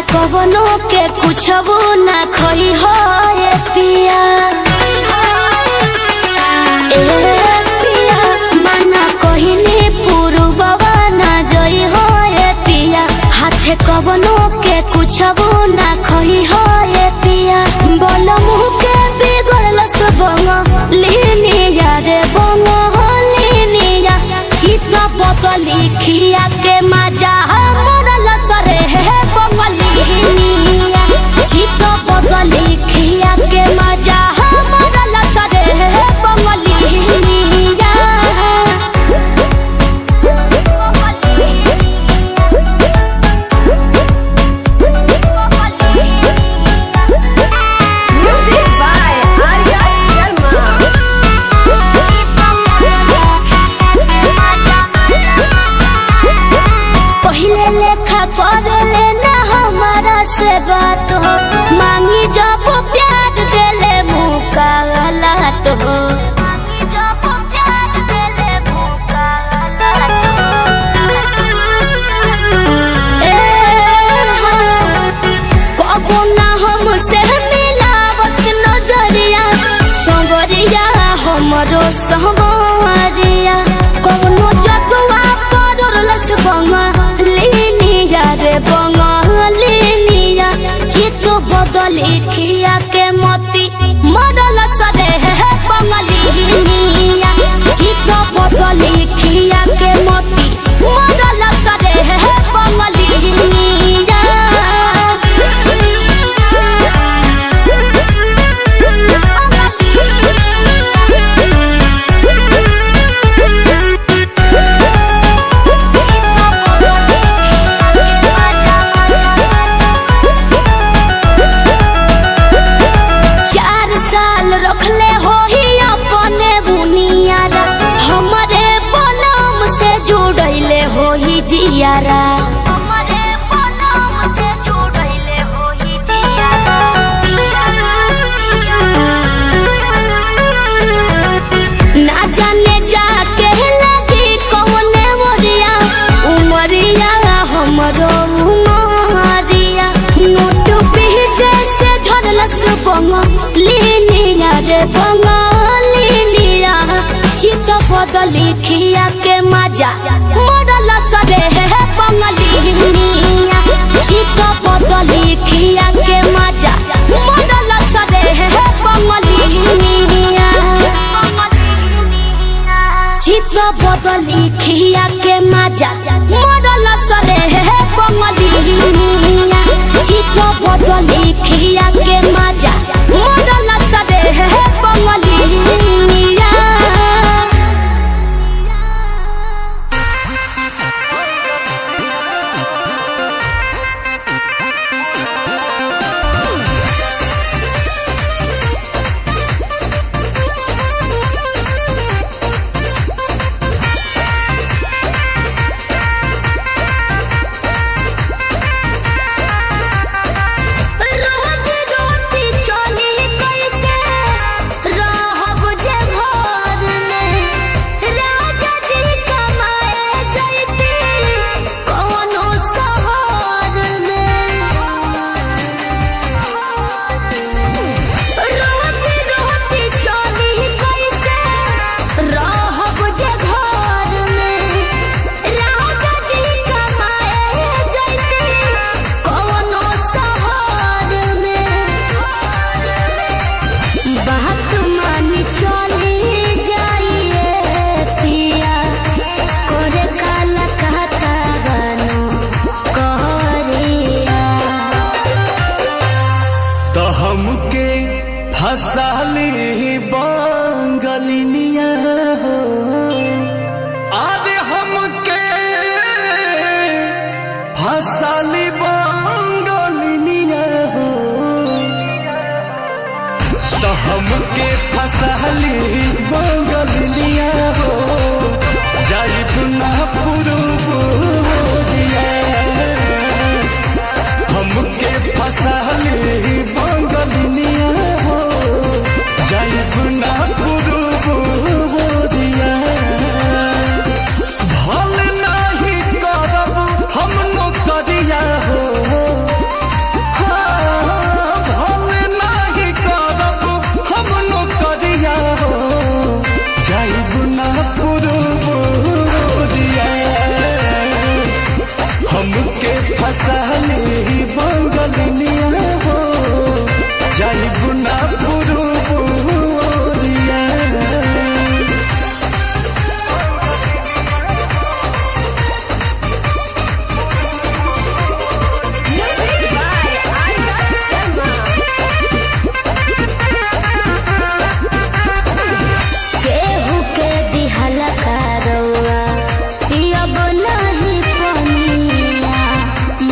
कवनो के कुछ वो ना खोई हो ये पिया पिया मना कोहिनी पुरुबवा ना जोई हो ये पिया हाथे कवनो के कुछ वो ना खोई हो ये पिया बोल मुह के बिगड़ल सबंग लीनिया रे बंग लीनिया चित बदली खिया के मजा मोरल सरे है बंगलिनिया चित बदली खिया के मजा मोरल सरे है बंगलिनिया Music by Arya Sharma. पहले लेखा कर लेना हमारा से बात हो मांगी जब प्यार देले मुकालात हो कबो ना हमसे मिला बस नजरिया संवरिया हमरो संवरिया कौनो जतुआ पड़लस बंगलिनिया रे बंगलिनिया चित बदली खिया के मोती मरल सरे है बंगलिनिया चित बदली खिया के मोती मरल सरे है बंगलिनिया रखले हो ही अपने बुनियारा हमारे बलम से जुड़ैले हो ही जियारा हमारे बलम से जुड़ैले हो ही जियारा ना जाने जाके लगी कौने मोरिया उमरिया हमरो उमरिया नोट पीछे से झड़लस बंगलिनिया रे बंगलिनिया चित बदली खिया के मजा मोरल सरे है बंगलिनिया चित बदली खिया के मजा मोरल सरे है बंगलिनिया चित बदली खिया के मजा मोरल सरे है बंगलिनिया चित बदली खिया के मजा मोरल सरे है बंगलिनिया रोज रोटी चली कैसे रहब जे घर में राजा जी कमाए जैती कौनो शहर में रोज रोटी चली कैसे रहब जे घर में राजा जी कमाए जैती कौनो शहर में बात मानी चली जाइए पिया करे काला कहता बनो कहरिया तो हमके फसाली बंगलिनिया हो अरे हमके फसाली बंगलिनिया हो तो हमके फसाली बंगलिनिया हो जाइब ना पुरुबोरिया हमके फसाली बंगलिनिया हो जाइब ना पुरुबोरिया भल नहीं करब हम नौकरिया हो ना पुरुबुरिया हमके फसाली बंगलिनिया हो जाइबू ना पुरुबुरिया। Music by Arya Sharma. केहू के दिहल करौआ पियब नाही पनिया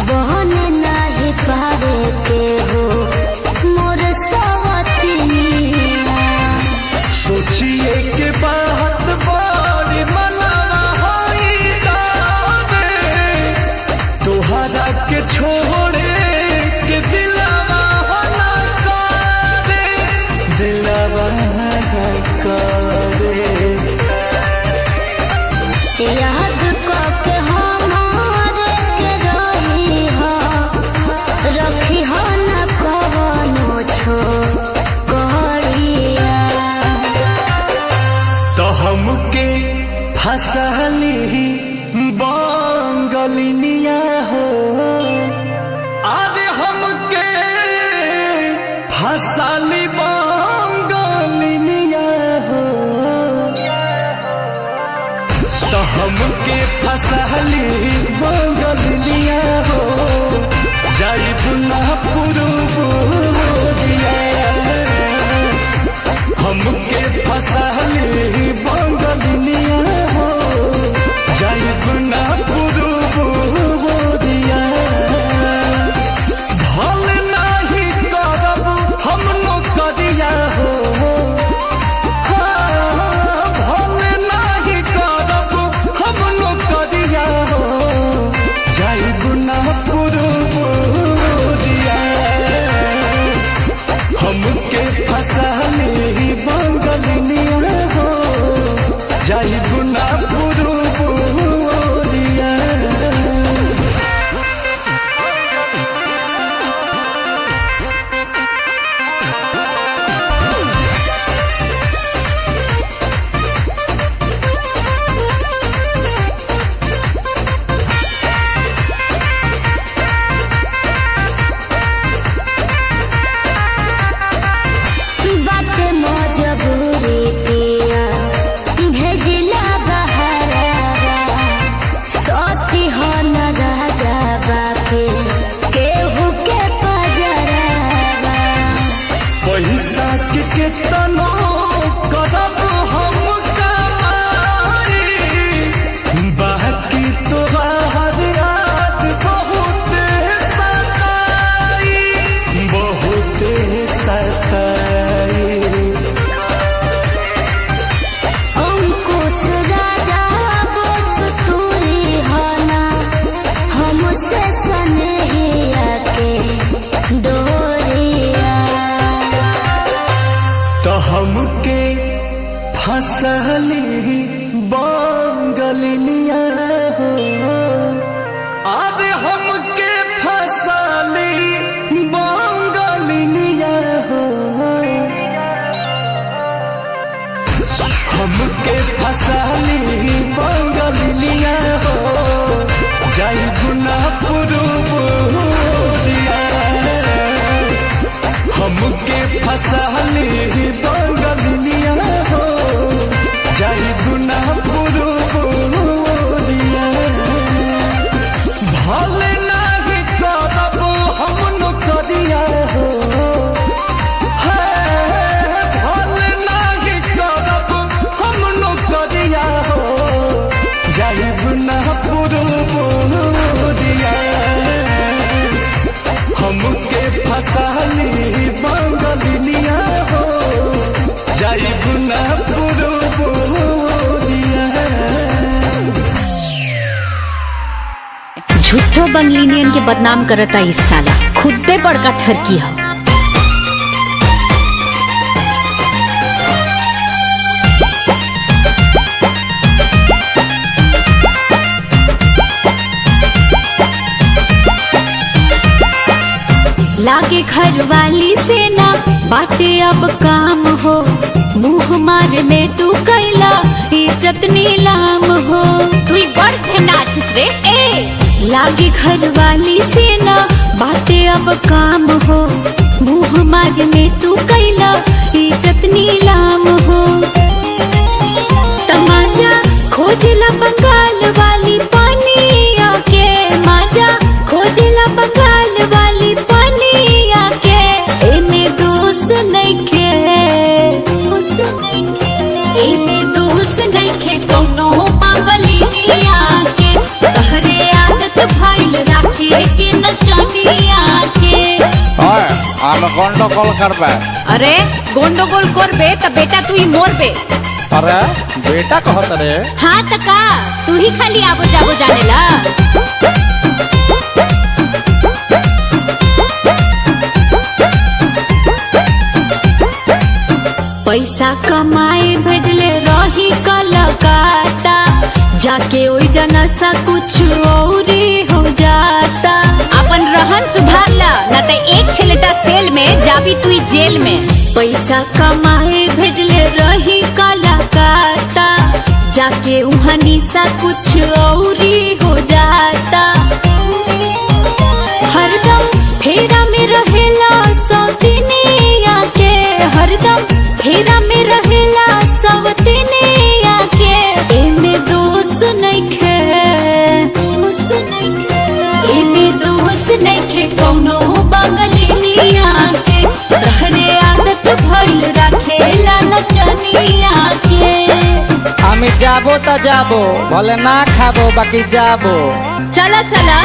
बहन नाही पारे केहू मोर सवतिनिया। सोचिए के बात बड़ी मनाना होई दावे तोहरा के छोड़े के दिलवा ना करे दिलवा ना करे। याद के हमारे के रही हो रखी हो न कवनो छोकरिया। तो हमके फसली बंगलिनिया हो अरे हमके फसली बंगलिनिया हो तो हमके फसली बंगलिनिया हो जाइबू ना पुरुबुरिया हमके फसली बंगलिनिया हो जाइबू ना पुरुबुरिया। भल नाही करब हम नौकरिया हो भल नाही करब हम नौकरिया हो जाइबू ना पुरुबुरिया हमके फसली बंगलिनिया हो जाइबू ना पुरुबुरिया। बाटे मजबूरी पिया भेजिला बहरावा सती हो न राजा बाके केहू के पजरावा। पैसा के केतनो करब हम कमाई बाकी तोहार याद बहुत सताई बहुत सताई। अंकुश राजा बोस तूरी होना हमसे सनहिया के डोरिया। तो हमके फसली बंगलिनिया हो अरे हमके फसली बंगलिनिया हो हमके फसली बंगलिनिया हो जाइबू ना पुरुबुरिया हमके फसली बंगलिनिया हो जाइबू ना पुरुबुरिया। भल नाही करब हम नौकरिया हो भल नाही करब हम नौकरिया हो जाइबू ना पुरुबुरिया हमके फसली बंगलिनिया हो जाइबू ना पुरुबुरिया। झूठो बंगलिनियन के बदनाम करता इस साला खुदे बड़का ठरकी है। लागे घर वाली से ना बाटे अब काम हो मुँह मार में तू कैला इज्जत नीलाम हो। तू बड़ थे नाचिस रे। ए लागे घर वाली से ना बातें अब काम हो। मुँह मार में तू कैला इज्जत नीलाम हो। तमाजा खोजला बंगाल वाली पानी आके, माजा खोजला बंगाल वाली पानी आके। एमे दोस्त नइखे, एमे दोस्त नइखे कौनो पागलिनिया के। तहरे आदत भइल राखे के नचनिया के। आम गंडगोल करबे। अरे गोंडोगोल करबे त बेटा तू ही मोरबे। अरे बेटा कहत रे। हाँ त का तू ही खाली आबो जाबो जानेला। पैसा कमाए भेजले रही कलकत्ता, जाके ओई जना सा कुछ औरी हो जाता। अपन रहन सुधार ला न त एक छलेटा सेल में जाबी तू जेल में। पैसा कमाए भेजले रही कलकत्ता, जाके उहाँ निशा कुछ औरी हो जाता। हरदम फेरा में रहेला सौतिनिया के, हरदम फेरा में रहेला सौतिनिया के। एमे दोस्त नइखे, एमे दोस्त नइखे कौनो बंगलिनिया के। तहरे आदत भइल राखेला नचनिया के। আমি যাবো তা যাবো, বলে না খাবো বাকি যাবো। चला चला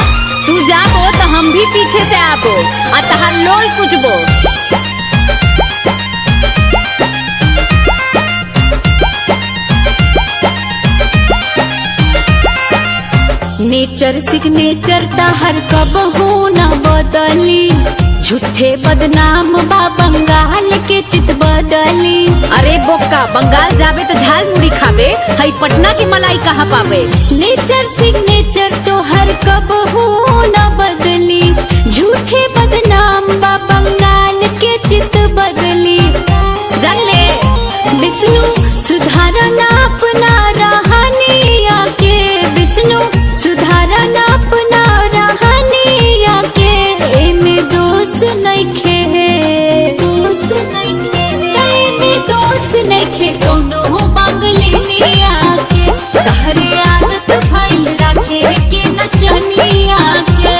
तू जाबो तो हम भी पीछे से आबो आ तहार लोई कुचबो। नेचर सिग्नेचर तहर कबहू न बदली। झूठे बदनाम बा बंगाल के चित बदली। अरे बोका बंगाल जाबे तो झाल मुड़ी खाबे, हई पटना की मलाई कहाँ पावे। नेचर सिग्नेचर तो हर कबहू न बदली। झूठे बदनाम बा बंगाल के चित बदली। जान ले विष्णु सुधारना अपना रहनिया के। विष्णु सुधारना अपना रहनिया के। एमे दोस्त नइखे, दोस्त नइखे, एमे दोस्त नइखे कौनो बंगलिनिया के। तहरे आदत भइल राखे के नचनिया के।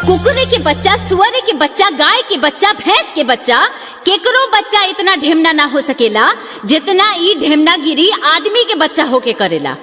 कुकुरे के बच्चा, सुअरे के बच्चा, गाय के बच्चा, भैंस के बच्चा, केकरो बच्चा इतना ढेमना ना हो सकेला जितना ई ढेमना गिरी आदमी के बच्चा होके करेला।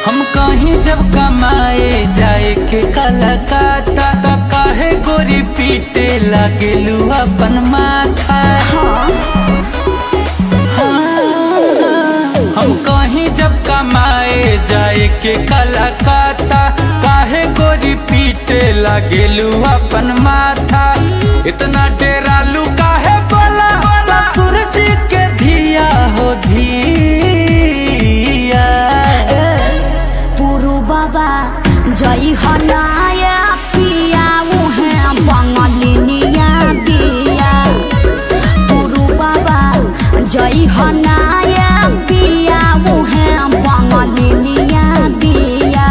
हम कहीं जब कमाए जाए के कलकत्ता, तो काहे गोरी पीटे लागेलू अपन माथा। हम कहीं जब कमाए जाए के कलकत्ता, काहे गोरी पीटे लागेलू अपन माथा। इतना डेरालू काहे बोला ससुर जी के धिया हो धिया। पुरु बाबा जई हनाया पिया उहे बंगलिनिया बिया। पुरु बाबा जई हनाया पिया उहे बंगलिनिया बिया।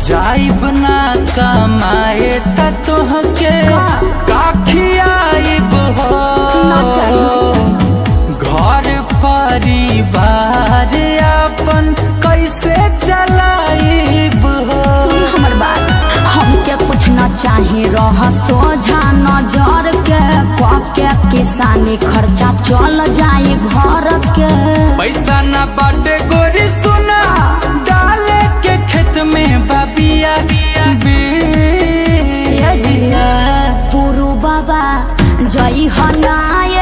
जाइब ना कमाए त तोहके काखियाइब हो। घर परिवार अपन कैसे चलाइब हो। सुन हमर बात, हमके कुछ न चाहे रह सोझा नजर के। के किसानी खर्चा चल जाए घर के। पैसा न बाटे गोरी सुना, डाले के खेत में बबिया बिया। पुरु बाबा जई हनाया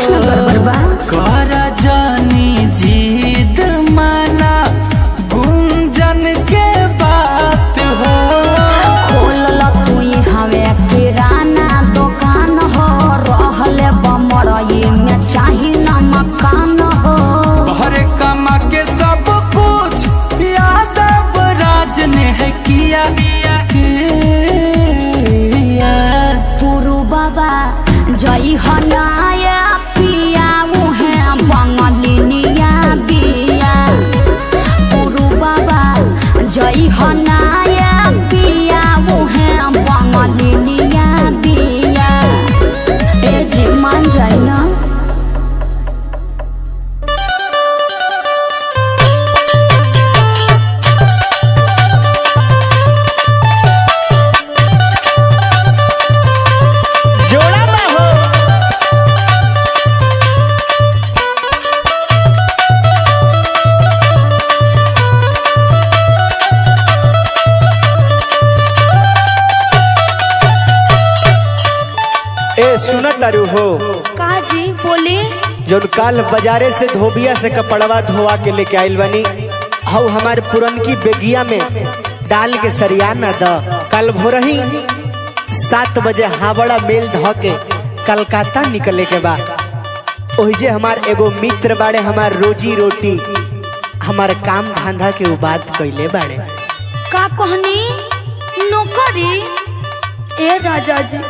कुछ न गड़बड़ बा। कर जानी जीत माना गुंजन के बात हो। खोल तू हवे किराना दुकान हो, रहले बमरई में चाही न मकान हो। घर कमा के सब कुछ यादव राज ने है किया। पुरु बाबा जय हनाया पिया मुहे बंगलिनिया बिया। पुरु बाबा जय हनाया पिया मुहे बंगलिनिया बिया। ए जी मान जाए ना। जोड़ा बा हो। ए सुन तारू हो, का जी बोले। जोन काल बाजारे से धोबिया से कपड़वा धोवा के लेके आइल बनी, हऊ हमारे पुरनकी बेगिया में डाल के सरिया न द। कल भोरही 7 बजे हावड़ा मेल ध के कलकत्ता निकले के बा। ओहिजे हमार एगो मित्र बाड़े, हमार रोजी रोटी हमार काम धंधा के उ बात कैले बाड़े। का कहनी नौकरी। ए राजा जी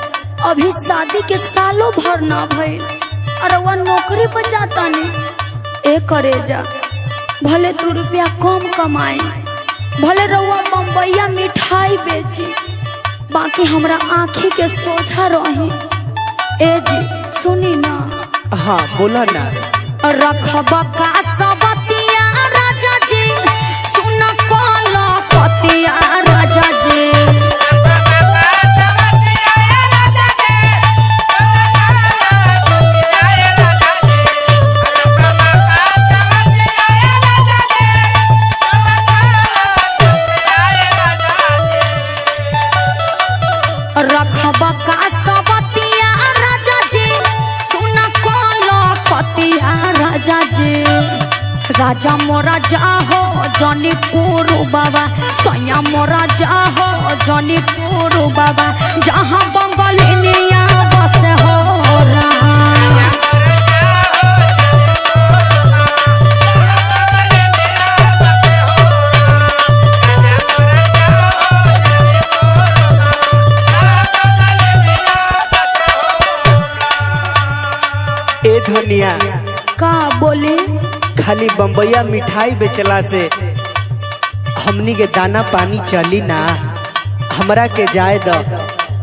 अभी शादी के सालों भर ना भइल और वह नौकरी पर जाता नहीं। ए करे जा भले 2 रुपया कम कमाए, भले रउआ बम्बैया मिठाई बेची, बाकी हमरा आँखी के सोझा रही। ए जी सुनी ना। हाँ बोला ना। रखब का सबतिया राजा जी, सुन कल पतिया राजा जी। रखब का सबतिया राजा जी, सुन कल पतिया राजा जी। राजा मोरा जाहो जौनपुर बाबा, सैया मोरा जाहो जौनपुर बाबा, जहाँ बंगलिनिया बस हो रहा। ए धनिया का बोले। खाली बम्बैया मिठाई बेचला से हमनी के दाना पानी चली ना। हमरा के जाए द,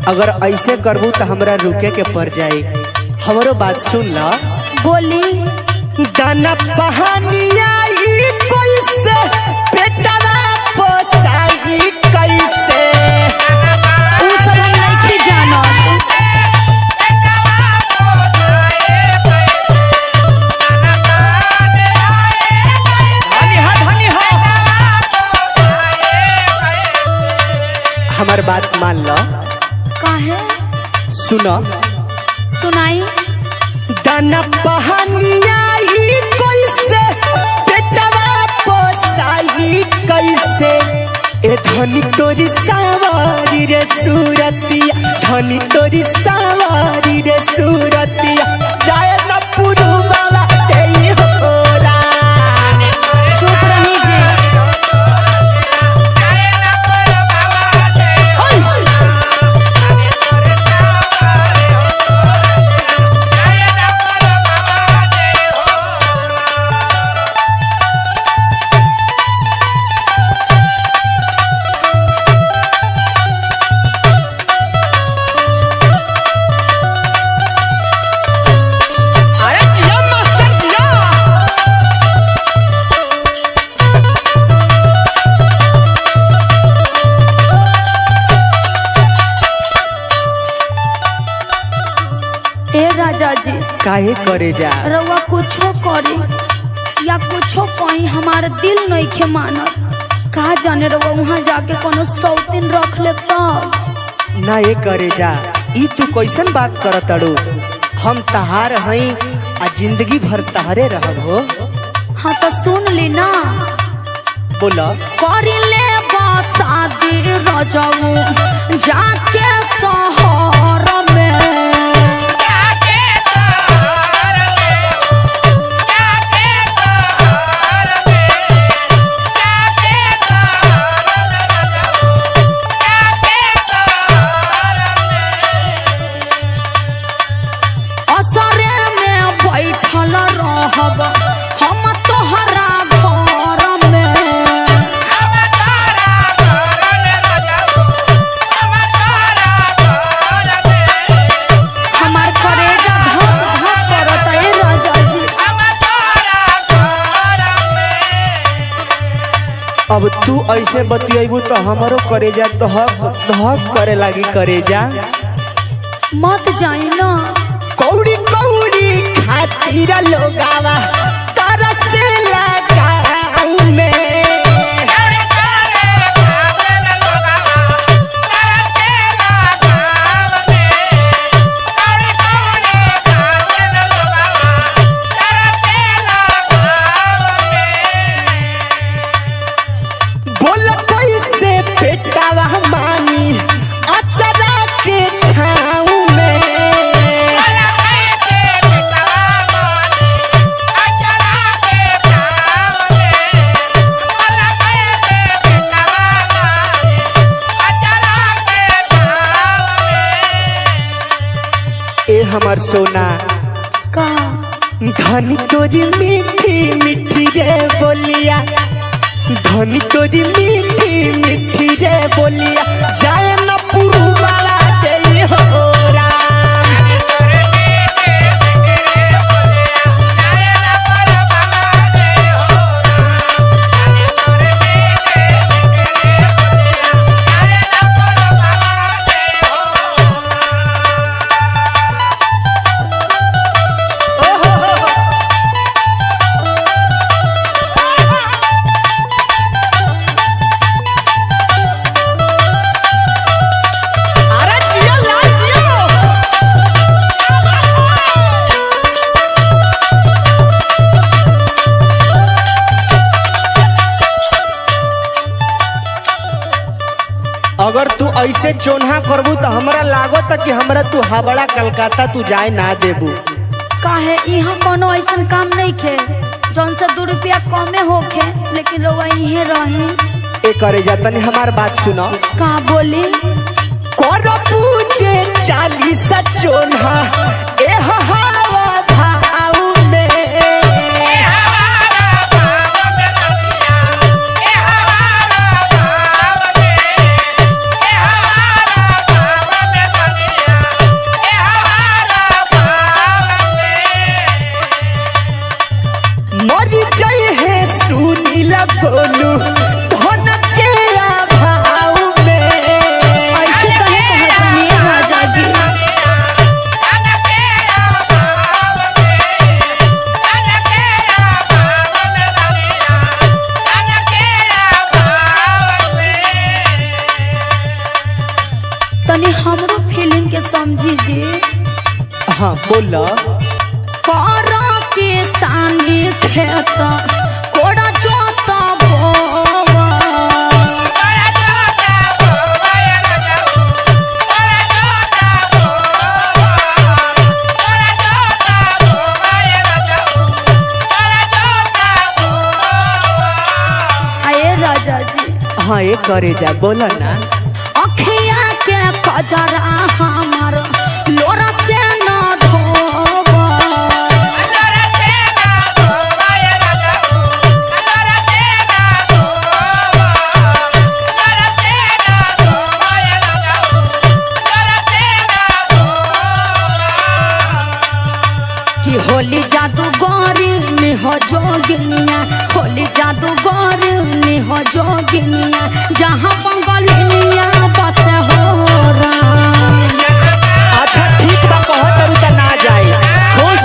अगर ऐसे करबू तो हमरा रुके के पड़ जाई। हमरो बात सुन ल। बोली। दाना पहानिया ई कैसे बेटवा पोसाई कैसे। उ सब हम नहीं जानत। हमार बात मान लो। काहे सुनो सुनाई। दाना पहानिया ई कैसे बेटवा पोसाई कैसे। ए धनी तोरी सवारी रे सूरतिया, धनी तोरी सवारी रे सूरतिया, जाए न पुरु बाबा तेई होरा। चुप रही जी। जी काहे करे जा रउआ कुछो करे या कुछो कहीं हमारे दिल नहीं खे मानत। कहा जाने रउआ वहाँ जाके कोनो सौतीन रख ले ना ये करे जा। ई तू कैसन बात करत अड़ू। हम तहार हई आ जिंदगी भर तहरे रहब हो। हाँ तो सुन ली ना, बोला करी ले शादी रजऊ जाके शहर में। असरे में बैठल रहब हम तोहरा घर में। हमार करेजा धक धक करत है राजा जी। अब तू ऐसे बतियाबू तो हमारो करेजा धक धक करे लागी। करेजा मत जाई ना, कौड़ी कौड़ी खातिर लोगावा तरसेला गाँव में। बोल कैसे पेटावा मानी अचरा के छाँव में। ए हमार सोना का धनी तोरी मीठी मीठी रे बोलिया, धनी तोरी मीठी मीठी रे बोलिया, जाए न पुरुवाला दे हो राम। अरे जियो लाल जियो। अगर तू ऐसे चोन्हा करबू तो हमरा लागत कि हमरा तू हावड़ा कलकत्ता तू जाए ना देबू। काहे यहाँ कोनो ऐसा काम नहीं खे जौन से 2 रुपया कमे होखे, लेकिन लोग यहीं रही। ए करे जा तनी हमार बात सुनो। का बोली कर पूछे 40 चोन्हा ए हवा भाव में। मरी जाए है सुनील बोलू धन के अभाव में। ऐसे कहे कहतनी राजा जी। तनी हमरो फीलिंग के समझी जी। हाँ बोला करा के सानी खेत कोड़ा जोता बोवा। आए राजा जी। हाँ ये करे जा बोला ना। अखिया के कजरा हमार लोरा से न धोवा। कि होली जादूगरी निह जोगिनिया, होली जादूगरी निह जोगिनिया, जहाँ बंगलिनिया बस हो राम। अच्छा ठीक बा कहत तारू त ना जाए खुश।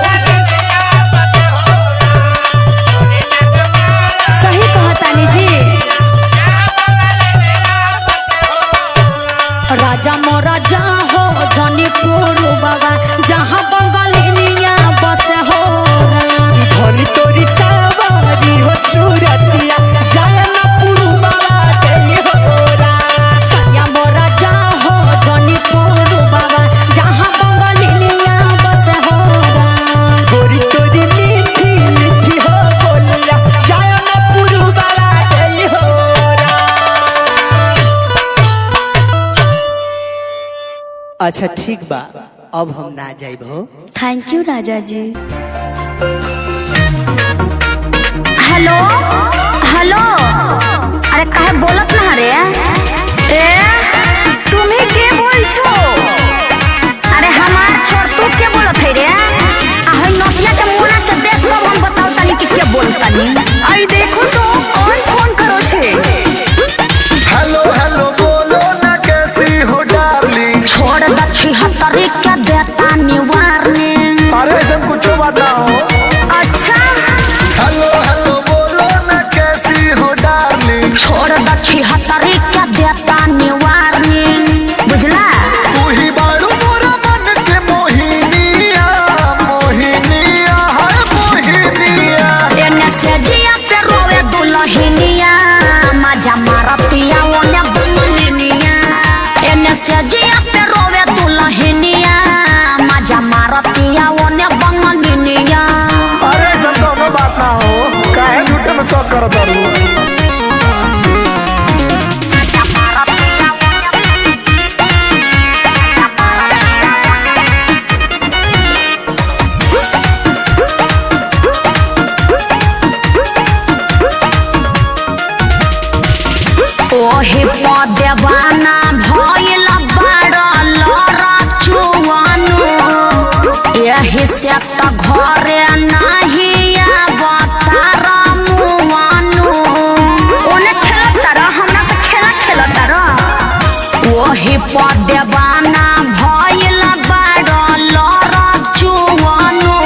सही कहतानी जी। राजा मोरा जा हो जनी पुरु बाबा, जहाँ बंगलिनिया बस हो अच्छा ठीक बा, अब हम ना जाइब हो। थैंक यू राजा जी। हेलो हेलो, अरे काहे बोलत ना रे? ए तुम्ही के बोलछो? अरे हमार छोड़ तू के बोलत है रे? आहै नोटिया के मोना के देख तब हम बताओ तनी कि के बोलतनी। आई देखो तो कौन फोन करो छे। हेलो हेलो बोलो ना कैसी हो डार्लिंग। छोड़ दक्षी हतरी के देता निवारने। अरे ऐसा कुछ बताओ। अच्छा हेलो हेलो बोलो ना कैसी हो डार्लिंग। छोड़ दक्षी हतरी के देता निवारने। बुझला? तू ही बारू मोरा मन के मोहिनिया, मोहिनिया है मोहिनिया। एने से जिया पे रोवे दुल्हनिया, मजा मारतिया ओने बुलनिया। एने से जिया पे रोवे दुल्हनिया, मजा मारतिया ओने बंगलिनिया। अरे ऐसा दोनों बात ना हो, काहे झूठे में शौक कर दरू। मजा मारतिया ओहे पदेवाना भइल बड़ लड़चुआनो। एही से त घरे नाही अवतार मुआनो। ओने खेलत रह, हमरा से खेला खेलत रह। ओही पदेवाना भइल बड़ लड़चुआनो।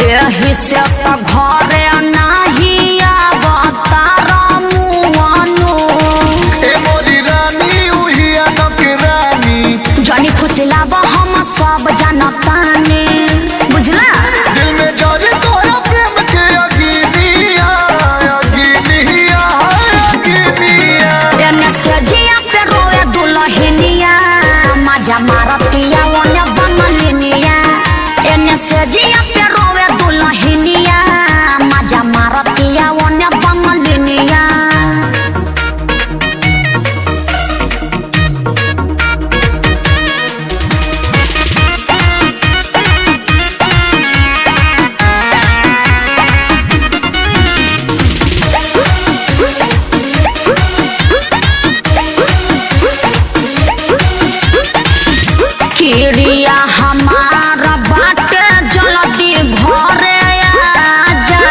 एही से त घरे नाही अवतार मुआनो। ए मोरी रानी उहिया नौकरानी। जानी फुसलावा हम सब जानताने। बुझला? दिल में जारी तोरा प्रेम के अग्निया, अग्निया है अग्निया। एने से जिया पे रोए दुल्हनिया, मजा मारतिया ओने बंगलिनिया। एने से जिया पे रोए दुल्हनिया, मजा मारतिया ओने बंगलिनिया। किरिया हमारा बाटे जल्दी घरे आजा।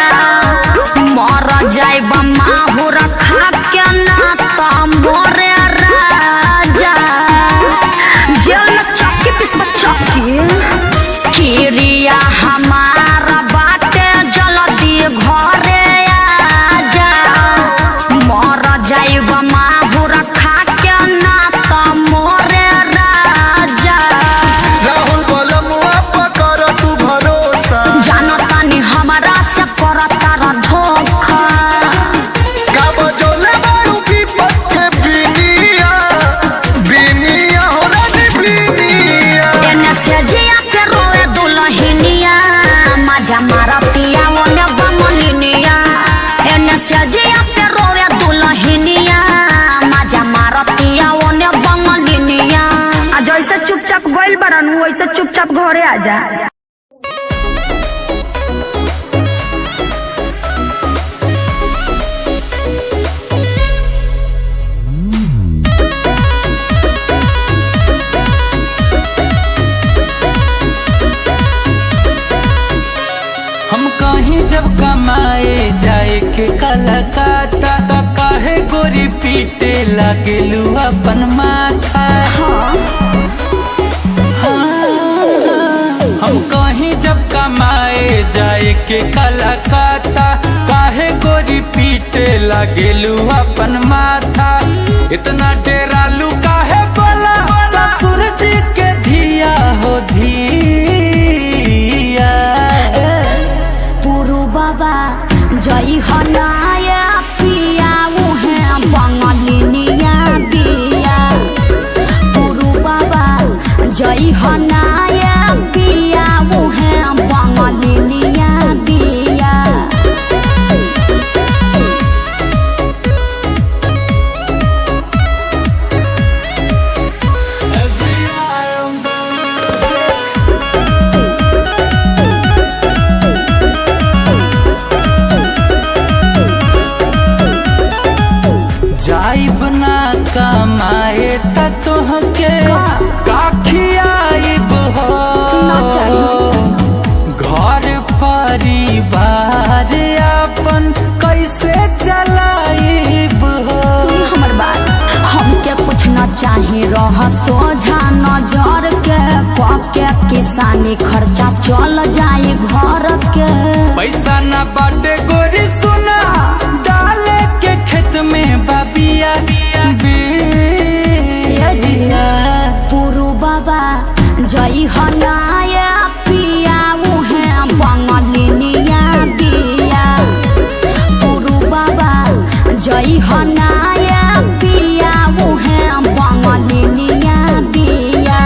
मर जाइब माहुर खा के ना त मोरे राजा। जेल में चक्की पिसब चक्की। किरिया हमारा बाटे जल्दी घरे आजा। मर जाइब माहुर खा के ना त मोरे राजा। राहुल बलमुआ पकर तू भरोसा। जानतानी हमरा से करता र धोखा। का बजोले बारू विपत के बिनिया, बिनिया हो रानी बिनिया। एने से जिया पे रोए दुल्हनिया, मजा मारतिया ओने बंगलिनिया। एने से जिया पे रोए दुल्हनिया, मजा मारतिया ओने बंगलिनिया। आ जैसे चुपचाप गइल बरन वैसे चुपचाप घरे आजा। हम कहीं जब कमाए जाए के कलकत्ता, तो काहे गोरी पीटे लागेलू अपन माथा। हम कहीं जब कमाए जाए के कलकत्ता, काहे गोरी पीटे लागेलू अपन माथा। इतना डेरालू काहे बोला ससुर जी के धिया हो धिया। पुरु बाबा जई हनाया पिया उहे बंगलिनिया बिया। पुरु बाबा जई हनाया पिया उहे बंगलिनिया बिया। तनी खर्चा चल जाए घर के। पैसा ना बाटे गोरी सुना, डाले के खेत में बाबिया बिया। पुरु बाबा जई हनाया पिया उहे बंगलिनिया बिया। पुरु बाबा जई हनाया पिया उहे बंगलिनिया बिया।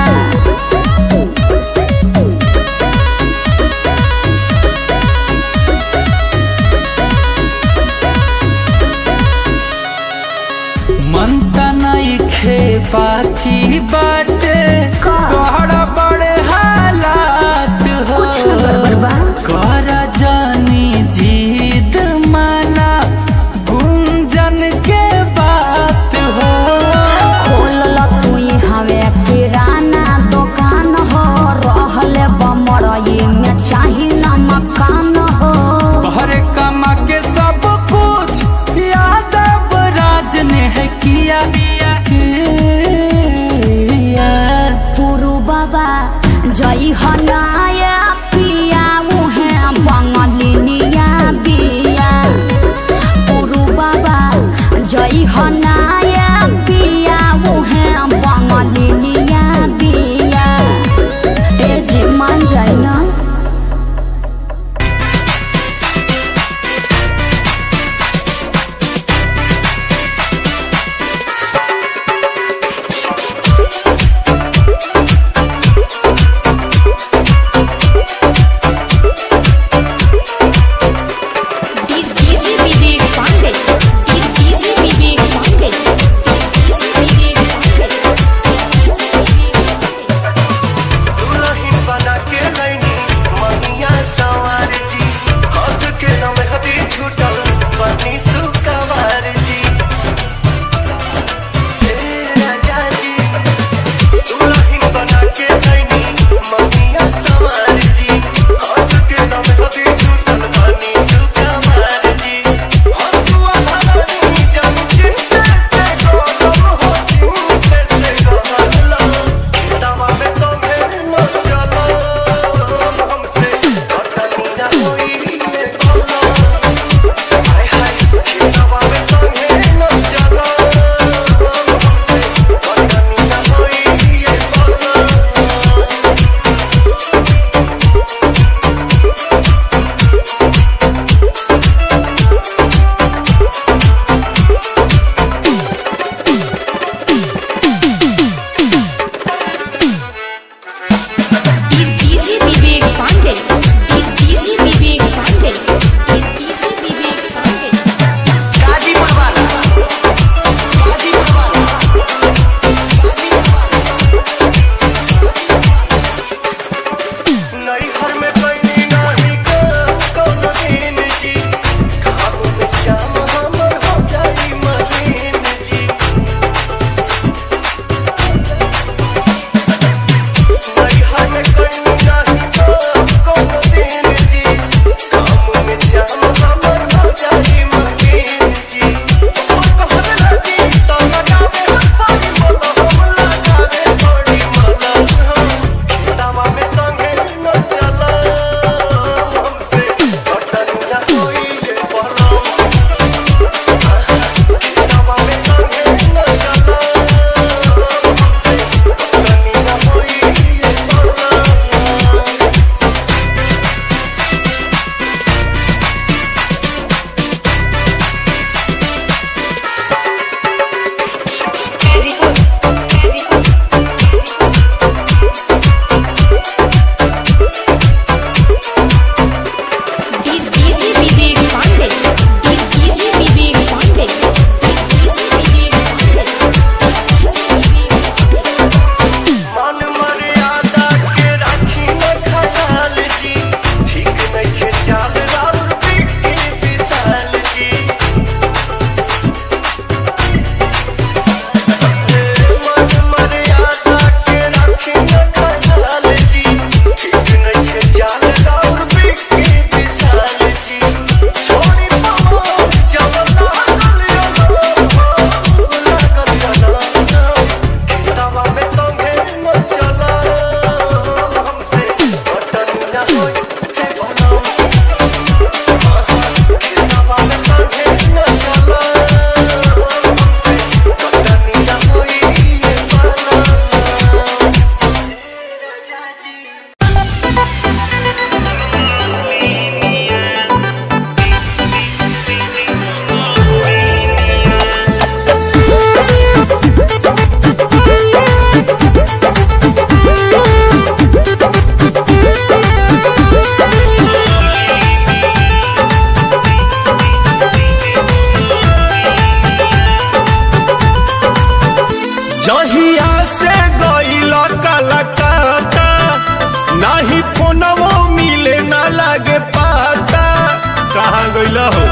गइला हो।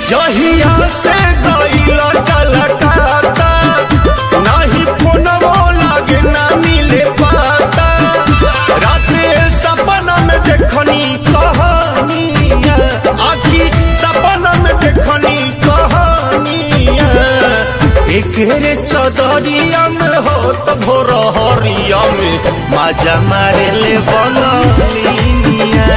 जहिया से गइला कलकत्ता नाही फोनवो लागे ना मिले पाता। राते सपना में देखनी कहानियाँ, आखी सपना में देखनी कहानियाँ। एकरे चदरिया में हो तो भोर हरिया में मजा मारे ले बनलिया।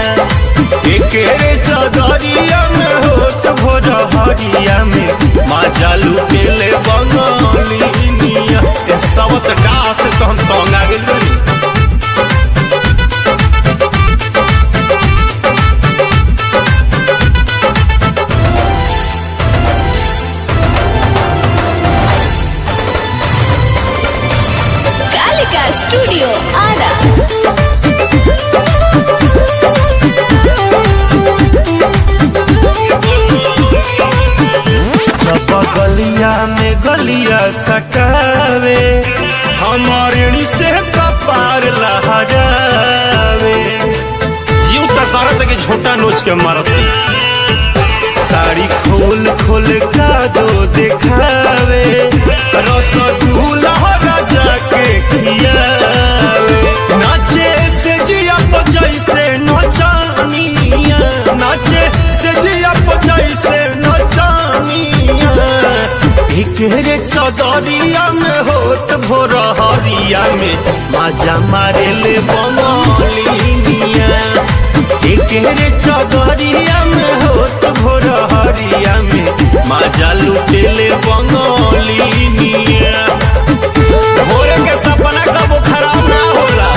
एकरे चदरिया में हो तो भोर हरिया में मजा लुटे ले बनलिया। ए सवत डास तो हम तंगा गेल रही। कालिका स्टूडियो आरा। जब गलिया में गलिया सटावे हमारे से कपार लहरावे। जीव तक करत के झोटा नोच के मारते। साड़ी खोल खोल का दो दिखावे, रसगुल्ला राजा के खियावे। नाचे से जिया जैसे नचानिया, नाचे से जिया जैसे नचानिया। एकरे चदरिया में होत भोर हरिया में मजा मारे ले बनलिया। एकरे चदरिया में होत भोर हरिया में मजा लुटे ले बनलिया। भोरे के सपना कबो खराब ना होला।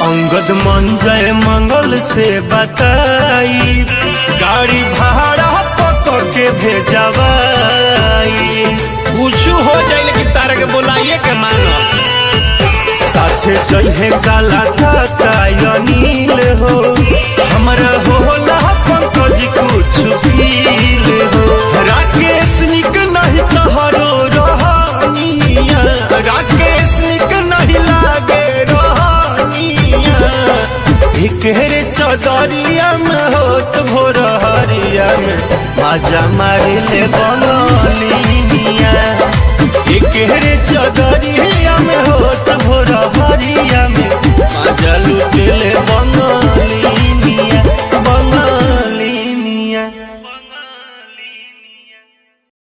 अंगद मंजय मंगल से बताई, गाड़ी भाड़ा पकड़ के भेजवाई। कुछ हो जाए लेकिन तारा के बुलाइए के मानो। साथे चढ़े काला खाता अनिल हो, हमारा होला पंकज कुछ फील हो। राकेश निक नहीं तहरो रहनिया, राकेश निक नहीं लागे रहनिया। एकरे चदरिया में होत भोर हरिया में मजा मारे ले बनलिया। एकरे चदरिया